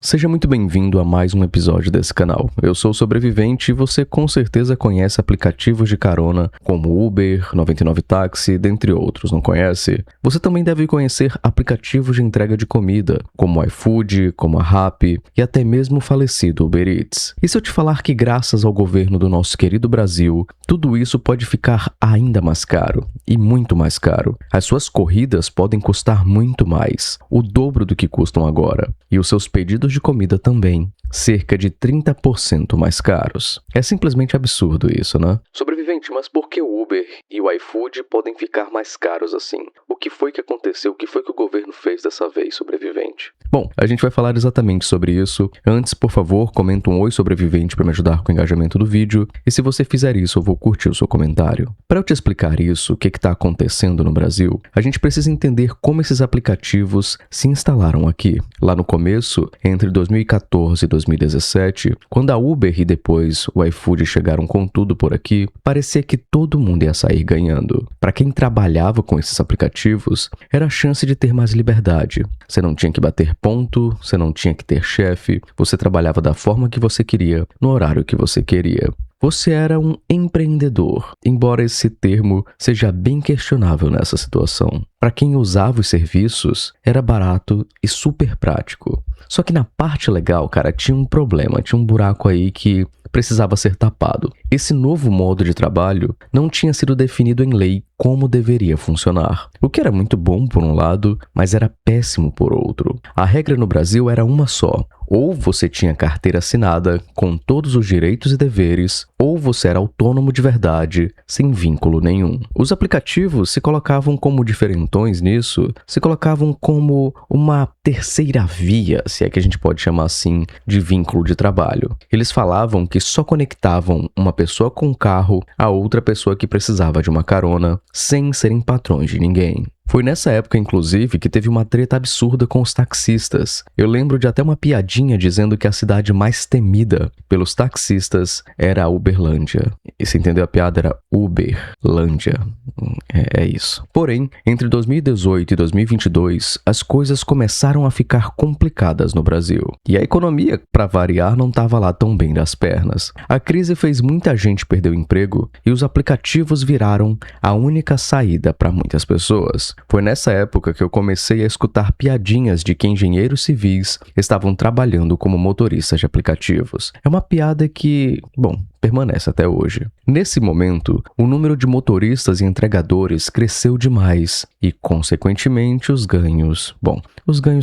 Seja muito bem-vindo a mais um episódio desse canal. Eu sou o Sobrevivente e você com certeza conhece aplicativos de carona como Uber, 99 Táxi, dentre outros, não conhece? Você também deve conhecer aplicativos de entrega de comida, como o iFood, como a Rappi e até mesmo o falecido Uber Eats. E se eu te falar que graças ao governo do nosso querido Brasil, tudo isso pode ficar ainda mais caro, e muito mais caro. As suas corridas podem custar muito mais, o dobro do que custam agora, e os seus pedidos de comida também, cerca de 30% mais caros. É simplesmente absurdo isso, né? Sobrevivente, mas por que o Uber e o iFood podem ficar mais caros assim? O que foi que aconteceu? O que foi que o governo fez dessa vez, Sobrevivente? Bom, a gente vai falar exatamente sobre isso. Antes, por favor, comenta um oi, Sobrevivente, para me ajudar com o engajamento do vídeo. E se você fizer isso, eu vou curtir o seu comentário. Para eu te explicar isso, o que está acontecendo no Brasil, a gente precisa entender como esses aplicativos se instalaram aqui. Lá no começo, entre 2014 e 2017, quando a Uber e depois o iFood chegaram com tudo por aqui, parecia que todo mundo ia sair ganhando. Para quem trabalhava com esses aplicativos, era a chance de ter mais liberdade. Você não tinha que bater ponto, você não tinha que ter chefe, você trabalhava da forma que você queria, no horário que você queria. Você era um empreendedor, embora esse termo seja bem questionável nessa situação. Para quem usava os serviços, era barato e super prático. Só que na parte legal, cara, tinha um problema, tinha um buraco aí que precisava ser tapado. Esse novo modo de trabalho não tinha sido definido em lei como deveria funcionar. O que era muito bom por um lado, mas era péssimo por outro. A regra no Brasil era uma só. Ou você tinha carteira assinada, com todos os direitos e deveres, ou você era autônomo de verdade, sem vínculo nenhum. Os aplicativos se colocavam como diferentões nisso, se colocavam como uma terceira via, se é que a gente pode chamar assim, de vínculo de trabalho. Eles falavam que só conectavam uma pessoa com um carro a outra pessoa que precisava de uma carona, sem serem patrões de ninguém. Foi nessa época, inclusive, que teve uma treta absurda com os taxistas. Eu lembro de até uma piadinha dizendo que a cidade mais temida pelos taxistas era a Uberlândia. E você entendeu a piada? Era Uberlândia. É isso. Porém, entre 2018 e 2022, as coisas começaram a ficar complicadas no Brasil. E a economia, para variar, não estava lá tão bem das pernas. A crise fez muita gente perder o emprego e os aplicativos viraram a única saída para muitas pessoas. Foi nessa época que eu comecei a escutar piadinhas de que engenheiros civis estavam trabalhando como motoristas de aplicativos. É uma piada que, permanece até hoje. Nesse momento, o número de motoristas e entregadores cresceu demais e, consequentemente, os ganhos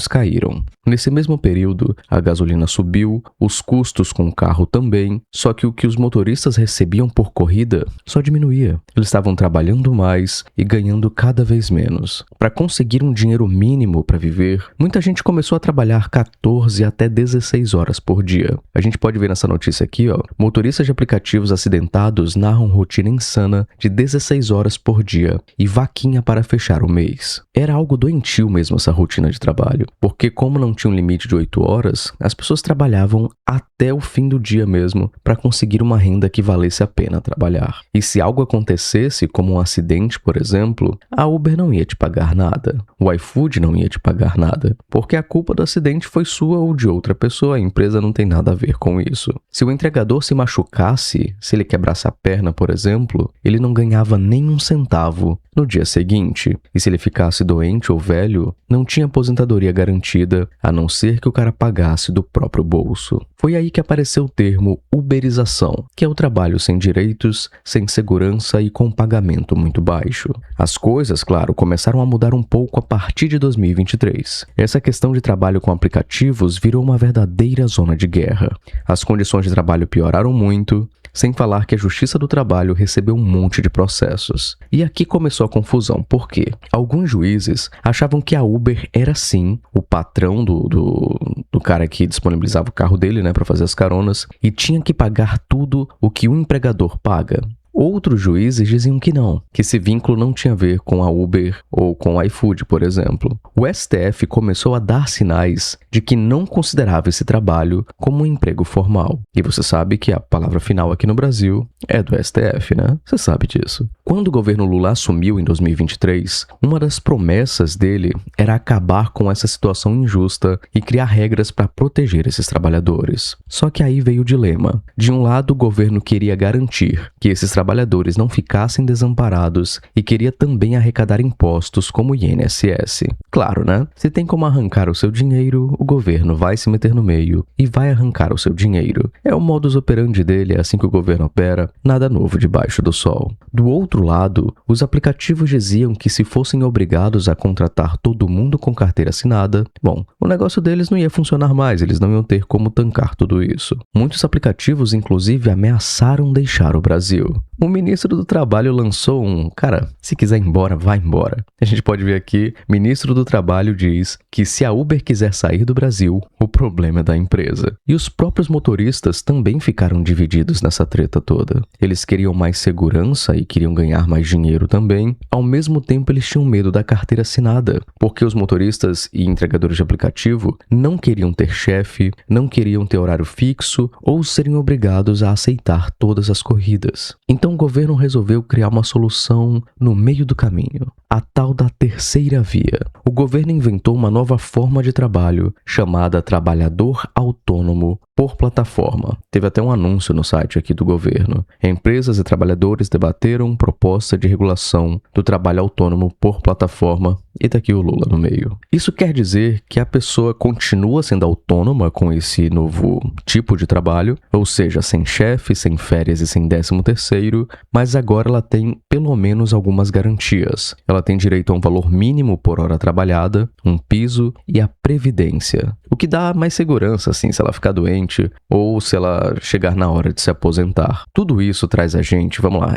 caíram. Nesse mesmo período, a gasolina subiu, os custos com o carro também, só que o que os motoristas recebiam por corrida só diminuía. Eles estavam trabalhando mais e ganhando cada vez menos. Para conseguir um dinheiro mínimo para viver, muita gente começou a trabalhar 14 até 16 horas por dia. A gente pode ver nessa notícia aqui, motoristas de aplicativos acidentados narram rotina insana de 16 horas por dia e vaquinha para fechar o mês. Era algo doentio mesmo essa rotina de trabalho, porque como não tinha um limite de 8 horas, as pessoas trabalhavam até o fim do dia mesmo para conseguir uma renda que valesse a pena trabalhar. E se algo acontecesse, como um acidente, por exemplo, a Uber não ia te pagar nada, o iFood não ia te pagar nada, porque a culpa do acidente foi sua ou de outra pessoa, a empresa não tem nada a ver com isso. Se o entregador se machucasse, se ele quebrasse a perna, por exemplo, ele não ganhava nem um centavo no dia seguinte. E se ele ficasse doente ou velho, não tinha aposentadoria garantida, a não ser que o cara pagasse do próprio bolso. Foi aí que apareceu o termo uberização, que é o trabalho sem direitos, sem segurança e com pagamento muito baixo. As coisas, claro, começaram a mudar um pouco a partir de 2023. Essa questão de trabalho com aplicativos virou uma verdadeira zona de guerra. As condições de trabalho pioraram muito, sem falar que a Justiça do Trabalho recebeu um monte de processos. E aqui começou a confusão, porque alguns juízes achavam que a Uber era sim o patrão do cara que disponibilizava o carro dele, para fazer as caronas, e tinha que pagar tudo o que o empregador paga. Outros juízes diziam que não, que esse vínculo não tinha a ver com a Uber ou com a iFood, por exemplo. O STF começou a dar sinais de que não considerava esse trabalho como um emprego formal. E você sabe que a palavra final aqui no Brasil é do STF, né? Você sabe disso. Quando o governo Lula assumiu em 2023, uma das promessas dele era acabar com essa situação injusta e criar regras para proteger esses trabalhadores. Só que aí veio o dilema. De um lado, o governo queria garantir que esses trabalhadores não ficassem desamparados e queria também arrecadar impostos como o INSS. Claro, né? Se tem como arrancar o seu dinheiro, o governo vai se meter no meio e vai arrancar o seu dinheiro. É o modus operandi dele, é assim que o governo opera, nada novo debaixo do sol. Do outro lado, os aplicativos diziam que se fossem obrigados a contratar todo mundo com carteira assinada, bom, o negócio deles não ia funcionar mais, eles não iam ter como tancar tudo isso. Muitos aplicativos, inclusive, ameaçaram deixar o Brasil. O ministro do Trabalho lançou cara, se quiser ir embora, vai embora. A gente pode ver aqui, o ministro do Trabalho diz que se a Uber quiser sair do Brasil, o problema é da empresa. E os próprios motoristas também ficaram divididos nessa treta toda. Eles queriam mais segurança e queriam ganhar mais dinheiro também. Ao mesmo tempo, eles tinham medo da carteira assinada, porque os motoristas e entregadores de aplicativo não queriam ter chefe, não queriam ter horário fixo ou serem obrigados a aceitar todas as corridas. Então o governo resolveu criar uma solução no meio do caminho, a tal da terceira via. O governo inventou uma nova forma de trabalho chamada trabalhador autônomo por plataforma. Teve até um anúncio no site aqui do governo. Empresas e trabalhadores debateram proposta de regulação do trabalho autônomo por plataforma e tá aqui o Lula no meio. Isso quer dizer que a pessoa continua sendo autônoma com esse novo tipo de trabalho, ou seja, sem chefe, sem férias e sem 13º, mas agora ela tem pelo menos algumas garantias. Ela tem direito a um valor mínimo por hora trabalhada, um piso e a previdência. O que dá mais segurança, assim, se ela ficar doente ou se ela chegar na hora de se aposentar. Tudo isso traz a gente, vamos lá,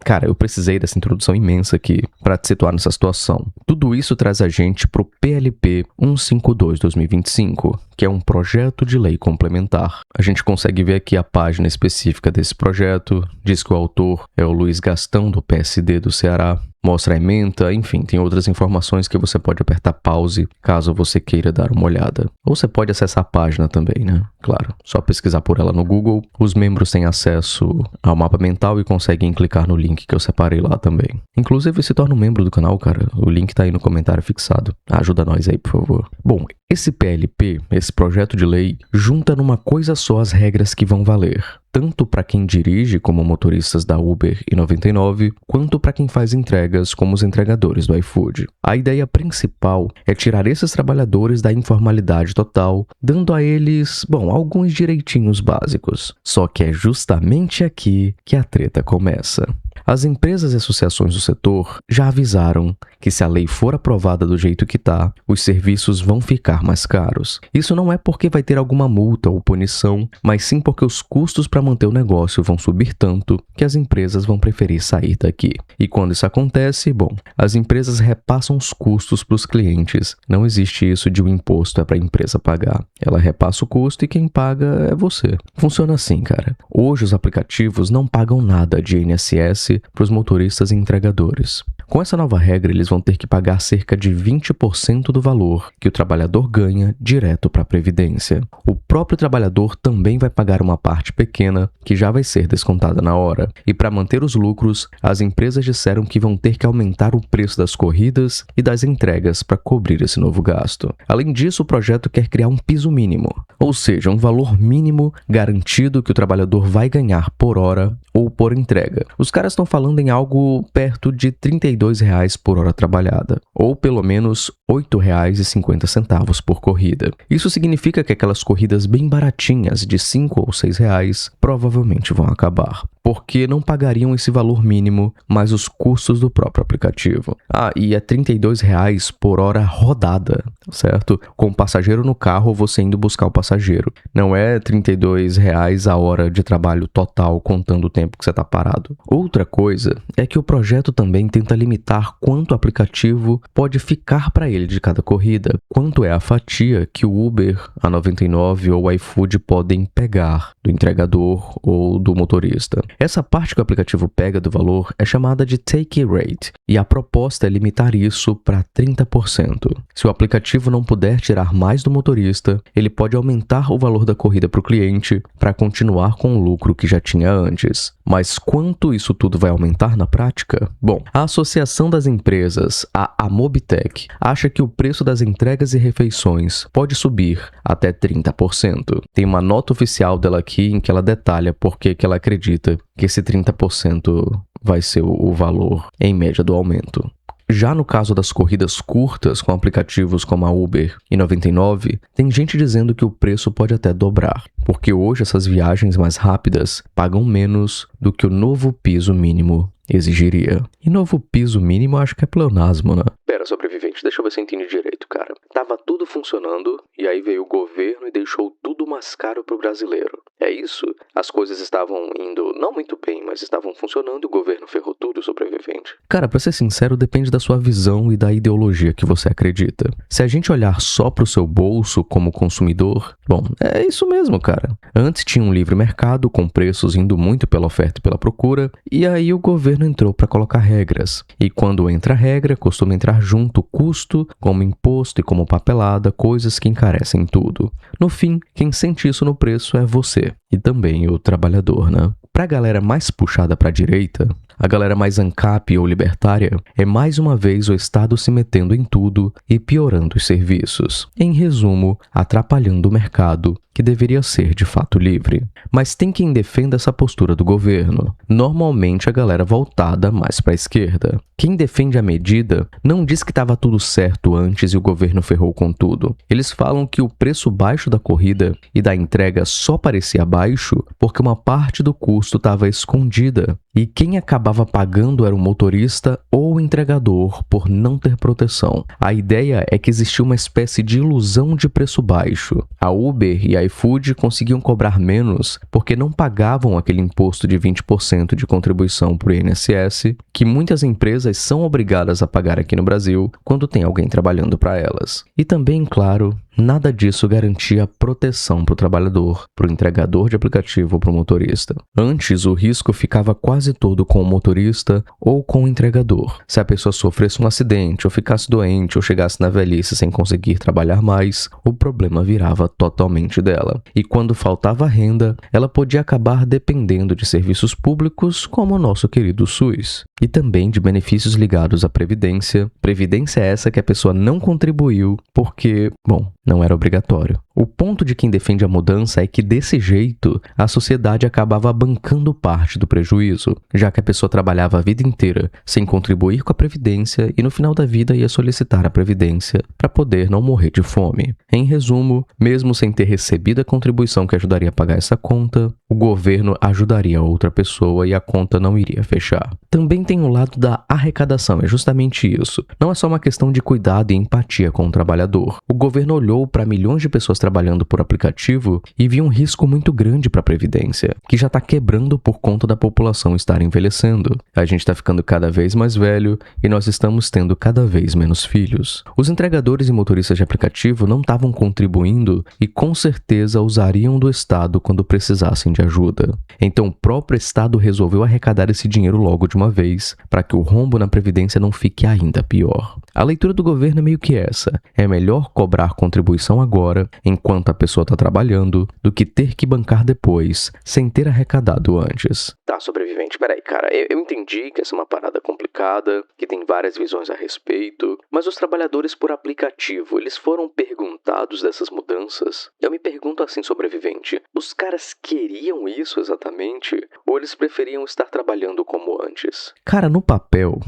cara, eu precisei dessa introdução imensa aqui para te situar nessa situação. Tudo isso traz a gente pro PLP 152/2025, que é um projeto de lei complementar. A gente consegue ver aqui a página específica desse projeto, diz que o autor é o Luiz Gastão, do PSD do Ceará, mostra a ementa, enfim, tem outras informações que você pode apertar pause caso você queira dar uma olhada. Ou você pode acessar a página também, né? Claro, só pesquisar por ela no Google. Os membros têm acesso ao mapa mental e conseguem clicar no link que eu separei lá também. Inclusive, se torna um membro do canal, cara. O link tá aí no comentário fixado. Ajuda nós aí, por favor. Bom, esse PLP, esse projeto de lei, junta numa coisa só as regras que vão valer, tanto para quem dirige, como motoristas da Uber e 99, quanto para quem faz entregas, como os entregadores do iFood. A ideia principal é tirar esses trabalhadores da informalidade total, dando a eles, bom, alguns direitinhos básicos. Só que é justamente aqui que a treta começa. As empresas e associações do setor já avisaram que se a lei for aprovada do jeito que tá, os serviços vão ficar mais caros. Isso não é porque vai ter alguma multa ou punição, mas sim porque os custos para manter o negócio vão subir tanto que as empresas vão preferir sair daqui. E quando isso acontece, bom, as empresas repassam os custos para os clientes. Não existe isso de um imposto é para a empresa pagar. Ela repassa o custo e quem paga é você. Funciona assim, cara. Hoje os aplicativos não pagam nada de INSS para os motoristas e entregadores. Com essa nova regra, eles vão ter que pagar cerca de 20% do valor que o trabalhador ganha direto para a Previdência. O próprio trabalhador também vai pagar uma parte pequena, que já vai ser descontada na hora. E para manter os lucros, as empresas disseram que vão ter que aumentar o preço das corridas e das entregas para cobrir esse novo gasto. Além disso, o projeto quer criar um piso mínimo, ou seja, um valor mínimo garantido que o trabalhador vai ganhar por hora ou por entrega. Os caras estão falando em algo perto de R$ 32,00 por hora trabalhada, ou pelo menos R$ 8,50 por corrida. Isso significa que aquelas corridas bem baratinhas de R$ 5 ou R$ 6,00 provavelmente vão acabar, porque não pagariam esse valor mínimo mais os custos do próprio aplicativo. E é R$ 32,00 por hora rodada, certo? Com o passageiro no carro ou você indo buscar o passageiro. Não é R$ 32,00 a hora de trabalho total contando o tempo que você está parado. Outra coisa é que o projeto também tenta limitar quanto o aplicativo pode ficar para ele de cada corrida, quanto é a fatia que o Uber, a 99 ou o iFood podem pegar do entregador ou do motorista. Essa parte que o aplicativo pega do valor é chamada de take rate, e a proposta é limitar isso para 30%. Se o aplicativo não puder tirar mais do motorista, ele pode aumentar o valor da corrida para o cliente para continuar com o lucro que já tinha antes. Mas quanto isso tudo vai aumentar na prática? Bom, a Associação das Empresas, a Amobitec, acha que o preço das entregas e refeições pode subir até 30%. Tem uma nota oficial dela aqui em que ela detalha por que ela acredita que esse 30% vai ser o valor em média do aumento. Já no caso das corridas curtas com aplicativos como a Uber e 99, tem gente dizendo que o preço pode até dobrar, porque hoje essas viagens mais rápidas pagam menos do que o novo piso mínimo exigiria. E novo piso mínimo acho que é pleonasmo, né? Pera, sobrevivente, deixa eu ver se eu entendi direito, cara. Tava tudo funcionando e aí veio o governo e deixou tudo mais caro pro brasileiro. É isso? As coisas estavam indo, não muito bem, mas estavam funcionando e o governo ferrou tudo, sobrevivente. Cara, pra ser sincero, depende da sua visão e da ideologia que você acredita. Se a gente olhar só pro seu bolso como consumidor, bom, é isso mesmo, cara. Antes tinha um livre mercado com preços indo muito pela oferta e pela procura, e aí o governo entrou para colocar regras. E quando entra regra, costuma entrar junto custo, como imposto e como papelada, coisas que encarecem tudo. No fim, quem sente isso no preço é você. E também o trabalhador, né? Pra galera mais puxada pra direita, a galera mais ANCAP ou libertária, é mais uma vez o Estado se metendo em tudo e piorando os serviços. Em resumo, atrapalhando o mercado, que deveria ser de fato livre. Mas tem quem defenda essa postura do governo. Normalmente a galera voltada mais para a esquerda. Quem defende a medida não diz que estava tudo certo antes e o governo ferrou com tudo. Eles falam que o preço baixo da corrida e da entrega só parecia baixo porque uma parte do custo estava escondida. E quem acabava pagando era o motorista ou o entregador por não ter proteção. A ideia é que existia uma espécie de ilusão de preço baixo. A Uber e a iFood conseguiam cobrar menos porque não pagavam aquele imposto de 20% de contribuição para o INSS que muitas empresas são obrigadas a pagar aqui no Brasil quando tem alguém trabalhando para elas. E também, claro, nada disso garantia proteção para o trabalhador, para o entregador de aplicativo ou para o motorista. Antes, o risco ficava quase todo com o motorista ou com o entregador. Se a pessoa sofresse um acidente, ou ficasse doente, ou chegasse na velhice sem conseguir trabalhar mais, o problema virava totalmente dela. E quando faltava renda, ela podia acabar dependendo de serviços públicos como o nosso querido SUS. E também de benefícios ligados à Previdência. Previdência é essa que a pessoa não contribuiu porque, bom, não era obrigatório. O ponto de quem defende a mudança é que, desse jeito, a sociedade acabava bancando parte do prejuízo, já que a pessoa trabalhava a vida inteira sem contribuir com a Previdência e no final da vida ia solicitar a Previdência para poder não morrer de fome. Em resumo, mesmo sem ter recebido a contribuição que ajudaria a pagar essa conta, o governo ajudaria outra pessoa e a conta não iria fechar. Também tem o lado da arrecadação, é justamente isso. Não é só uma questão de cuidado e empatia com o trabalhador. O governo olhou para milhões de pessoas trabalhando por aplicativo e viu um risco muito grande para a Previdência, que já está quebrando por conta da população estar envelhecendo. A gente está ficando cada vez mais velho e nós estamos tendo cada vez menos filhos. Os entregadores e motoristas de aplicativo não estavam contribuindo e com certeza usariam do Estado quando precisassem de ajuda. Então o próprio Estado resolveu arrecadar esse dinheiro logo de uma vez, para que o rombo na Previdência não fique ainda pior. A leitura do governo é meio que essa: é melhor cobrar contribuição agora, enquanto a pessoa está trabalhando, do que ter que bancar depois, sem ter arrecadado antes. Tá, sobrevivente, peraí, cara, eu entendi que essa é uma parada complicada, que tem várias visões a respeito, mas os trabalhadores por aplicativo, eles foram perguntados dessas mudanças? Eu me pergunto assim, sobrevivente, os caras queriam isso exatamente? Ou eles preferiam estar trabalhando como antes? Cara, no papel,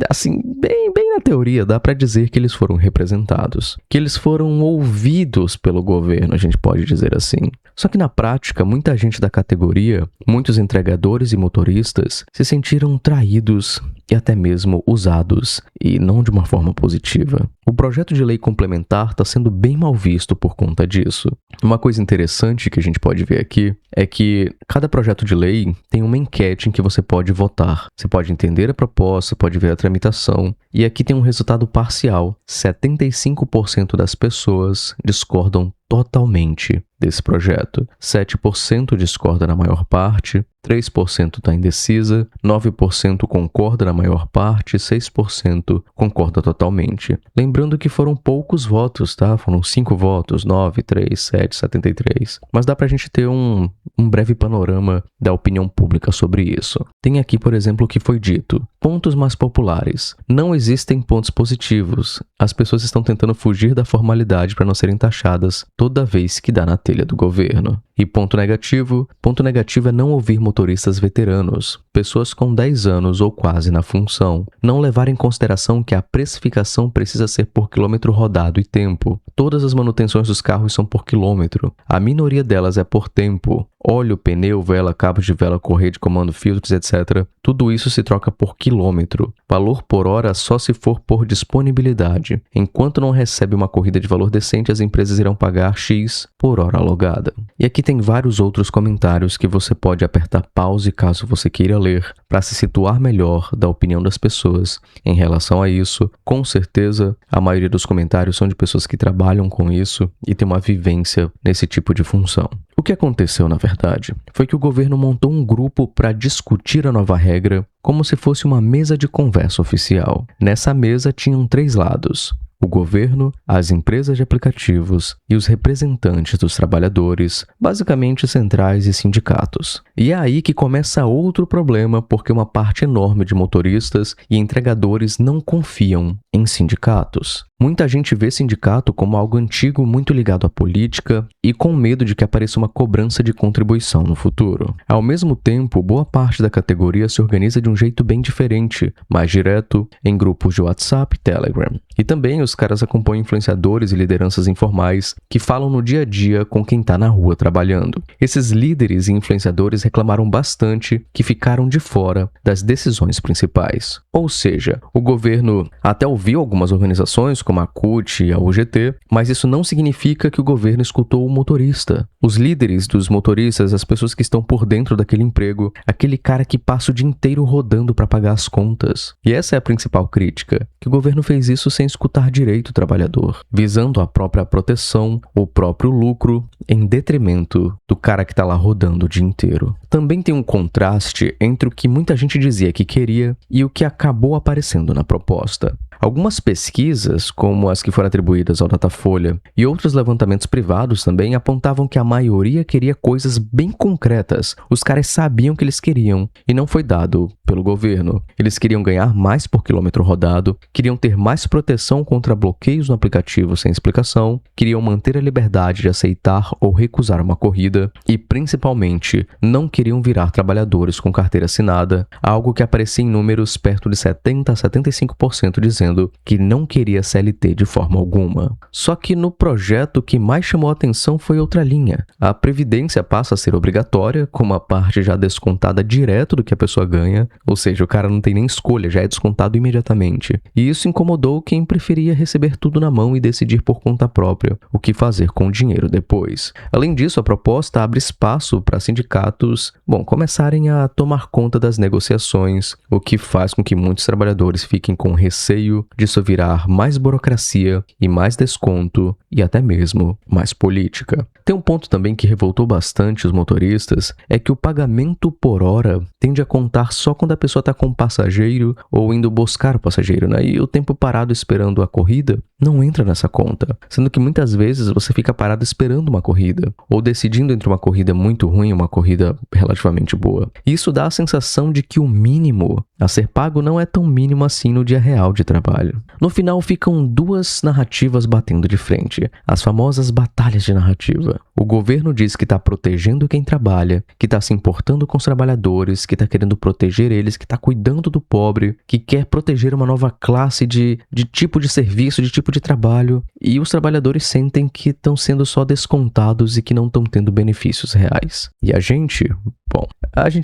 assim, bem na teoria, dá pra dizer que eles foram representados, que eles foram ouvidos pelo governo, a gente pode dizer assim. Só que na prática, muita gente da categoria, muitos entregadores e motoristas, se sentiram traídos e até mesmo usados, e não de uma forma positiva. O projeto de lei complementar está sendo bem mal visto por conta disso. Uma coisa interessante que a gente pode ver aqui é que cada projeto de lei tem uma enquete em que você pode votar. Você pode entender a proposta, pode ver a tramitação, e aqui tem um resultado parcial. 75% das pessoas discordam totalmente desse projeto. 7% discorda na maior parte, 3% está indecisa, 9% concorda na maior parte, 6% concorda totalmente. Lembrando que foram poucos votos, tá? Foram 5 votos, 9, 3, 7, 73. Mas dá pra gente ter um breve panorama da opinião pública sobre isso. Tem aqui, por exemplo, o que foi dito. Pontos mais populares. Não existem pontos positivos. As pessoas estão tentando fugir da formalidade para não serem taxadas toda vez que dá na telha do governo. E ponto negativo? Ponto negativo é não ouvir motoristas veteranos, pessoas com 10 anos ou quase na função, não levar em consideração que a precificação precisa ser por quilômetro rodado e tempo. Todas as manutenções dos carros são por quilômetro. A minoria delas é por tempo. Óleo, pneu, vela, cabos de vela, correia de comando, filtros, etc. Tudo isso se troca por quilômetro. Valor por hora só se for por disponibilidade. Enquanto não recebe uma corrida de valor decente, as empresas irão pagar X por hora alugada. E aqui tem vários outros comentários que você pode apertar pause caso você queira ler, para se situar melhor da opinião das pessoas em relação a isso. Com certeza, a maioria dos comentários são de pessoas que trabalham com isso e têm uma vivência nesse tipo de função. O que aconteceu, na verdade, foi que o governo montou um grupo para discutir a nova regra como se fosse uma mesa de conversa oficial. Nessa mesa tinham 3 lados: o governo, as empresas de aplicativos e os representantes dos trabalhadores, basicamente centrais e sindicatos. E é aí que começa outro problema, porque uma parte enorme de motoristas e entregadores não confiam em sindicatos. Muita gente vê sindicato como algo antigo muito ligado à política e com medo de que apareça uma cobrança de contribuição no futuro. Ao mesmo tempo, boa parte da categoria se organiza de um jeito bem diferente, mais direto, em grupos de WhatsApp e Telegram. E também os caras acompanham influenciadores e lideranças informais que falam no dia a dia com quem está na rua trabalhando. Esses líderes e influenciadores reclamaram bastante que ficaram de fora das decisões principais. Ou seja, o governo até ouviu algumas organizações como a CUT e a UGT, mas isso não significa que o governo escutou o motorista. Os líderes dos motoristas, as pessoas que estão por dentro daquele emprego, aquele cara que passa o dia inteiro rodando para pagar as contas. E essa é a principal crítica, que o governo fez isso sem escutar direito o trabalhador, visando a própria proteção, o próprio lucro, em detrimento do cara que está lá rodando o dia inteiro. Também tem um contraste entre o que muita gente dizia que queria e o que acabou aparecendo na proposta. Algumas pesquisas, como as que foram atribuídas ao Datafolha e outros levantamentos privados também, apontavam que a maioria queria coisas bem concretas. Os caras sabiam o que eles queriam e não foi dado pelo governo. Eles queriam ganhar mais por quilômetro rodado, queriam ter mais proteção contra bloqueios no aplicativo sem explicação, queriam manter a liberdade de aceitar ou recusar uma corrida e, principalmente, não queriam virar trabalhadores com carteira assinada, algo que aparecia em números perto de 70% a 75% dizendo que não queria CLT de forma alguma. Só que no projeto o que mais chamou a atenção foi outra linha. A previdência passa a ser obrigatória, com uma parte já descontada direto do que a pessoa ganha, ou seja, o cara não tem nem escolha, já é descontado imediatamente. E isso incomodou quem preferia receber tudo na mão e decidir por conta própria o que fazer com o dinheiro depois. Além disso, a proposta abre espaço para sindicatos, começarem a tomar conta das negociações, o que faz com que muitos trabalhadores fiquem com receio disso virar mais burocracia e mais desconto e até mesmo mais política. Tem um ponto também que revoltou bastante os motoristas, é que o pagamento por hora tende a contar só quando a pessoa está com o passageiro ou indo buscar o passageiro, né? E o tempo parado esperando a corrida não entra nessa conta, sendo que muitas vezes você fica parado esperando uma corrida ou decidindo entre uma corrida muito ruim e uma corrida relativamente boa. E isso dá a sensação de que o mínimo a ser pago não é tão mínimo assim no dia real de trabalho. No final ficam 2 narrativas batendo de frente, as famosas batalhas de narrativa. O governo diz que está protegendo quem trabalha, que está se importando com os trabalhadores, que está querendo proteger eles, que está cuidando do pobre, que quer proteger uma nova classe de tipo de serviço, de tipo de trabalho, e os trabalhadores sentem que estão sendo só descontados e que não estão tendo benefícios reais. E a gente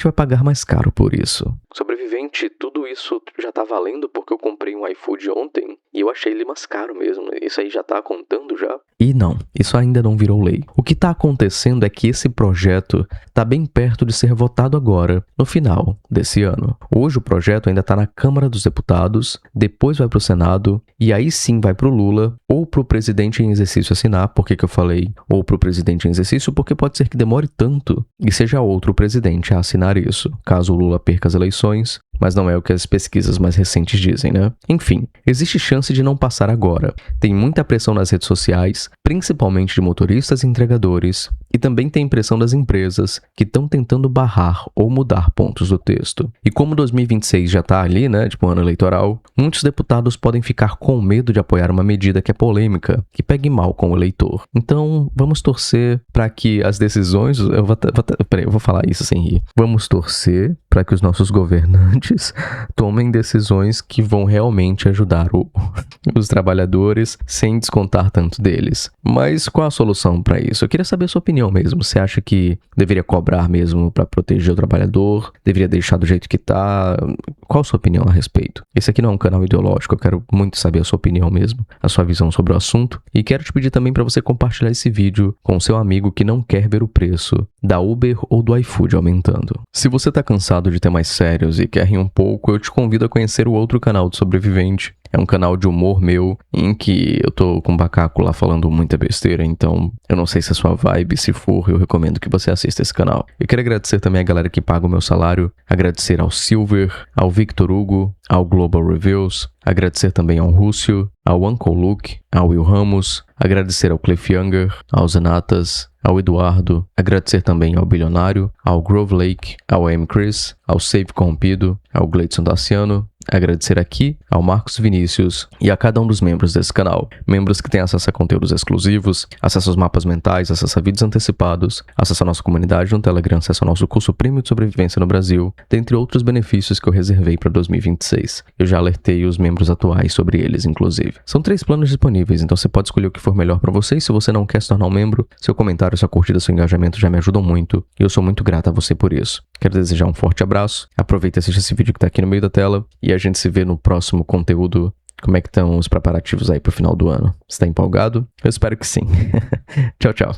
vai pagar mais caro por isso. Sobrevivente, tudo isso já tá valendo porque eu comprei um iFood ontem e eu achei ele mais caro mesmo. Isso aí já tá contando já? E não, isso ainda não virou lei. O que tá acontecendo é que esse projeto tá bem perto de ser votado agora, no final desse ano. Hoje o projeto ainda tá na Câmara dos Deputados, depois vai pro Senado e aí sim vai pro Lula ou pro presidente em exercício assinar. Por que eu falei ou pro presidente em exercício? Porque pode ser que demore tanto e seja outro presidente a assinar isso, caso o Lula perca as eleições, mas não é o que as pesquisas mais recentes dizem, né? Enfim, existe chance de não passar agora. Tem muita pressão nas redes sociais, principalmente de motoristas e entregadores, e também tem pressão das empresas que estão tentando barrar ou mudar pontos do texto. E como 2026 já tá ali, né, tipo ano eleitoral, muitos deputados podem ficar com medo de apoiar uma medida que é polêmica, que pegue mal com o eleitor. Então, vamos torcer para que as decisões... eu vou falar isso sem rir. Vamos torcer para que os nossos governantes tomem decisões que vão realmente ajudar os trabalhadores sem descontar tanto deles. Mas qual a solução para isso? Eu queria saber a sua opinião mesmo. Você acha que deveria cobrar mesmo para proteger o trabalhador? Deveria deixar do jeito que tá? Qual a sua opinião a respeito? Esse aqui não é um canal ideológico, eu quero muito saber a sua opinião mesmo, a sua visão sobre o assunto. E quero te pedir também para você compartilhar esse vídeo com seu amigo que não quer ver o preço da Uber ou do iFood aumentando. Se você tá cansado de temas sérios e quer rir um pouco, eu te convido a conhecer o outro canal do Sobrevivente. É um canal de humor meu, em que eu tô com um macaco lá falando muita besteira, então eu não sei se é sua vibe, se for, eu recomendo que você assista esse canal. Eu quero agradecer também a galera que paga o meu salário, agradecer ao Silver, ao Victor Hugo, ao Global Reviews, agradecer também ao Rússio, ao Uncle Luke, ao Will Ramos, agradecer ao Cliff Younger, ao Zenatas, ao Eduardo, agradecer também ao Bilionário, ao Grove Lake, ao M. Chris, ao Save Corrompido, ao Gleidson Daciano, agradecer aqui ao Marcos Vinícius e a cada um dos membros desse canal. Membros que têm acesso a conteúdos exclusivos, acesso aos mapas mentais, acesso a vídeos antecipados, acesso à nossa comunidade no Telegram, acesso ao nosso curso Prêmio de Sobrevivência no Brasil, dentre outros benefícios que eu reservei para 2026. Eu já alertei os membros atuais sobre eles, inclusive. São 3 planos disponíveis, então você pode escolher o que for melhor para você. E se você não quer se tornar um membro, seu comentário, sua curtida, seu engajamento já me ajudam muito e eu sou muito grato a você por isso. Quero desejar um forte abraço, aproveita e assiste esse vídeo que tá aqui no meio da tela e a gente se vê no próximo conteúdo. Como é que estão os preparativos aí pro final do ano? Você tá empolgado? Eu espero que sim. Tchau, tchau.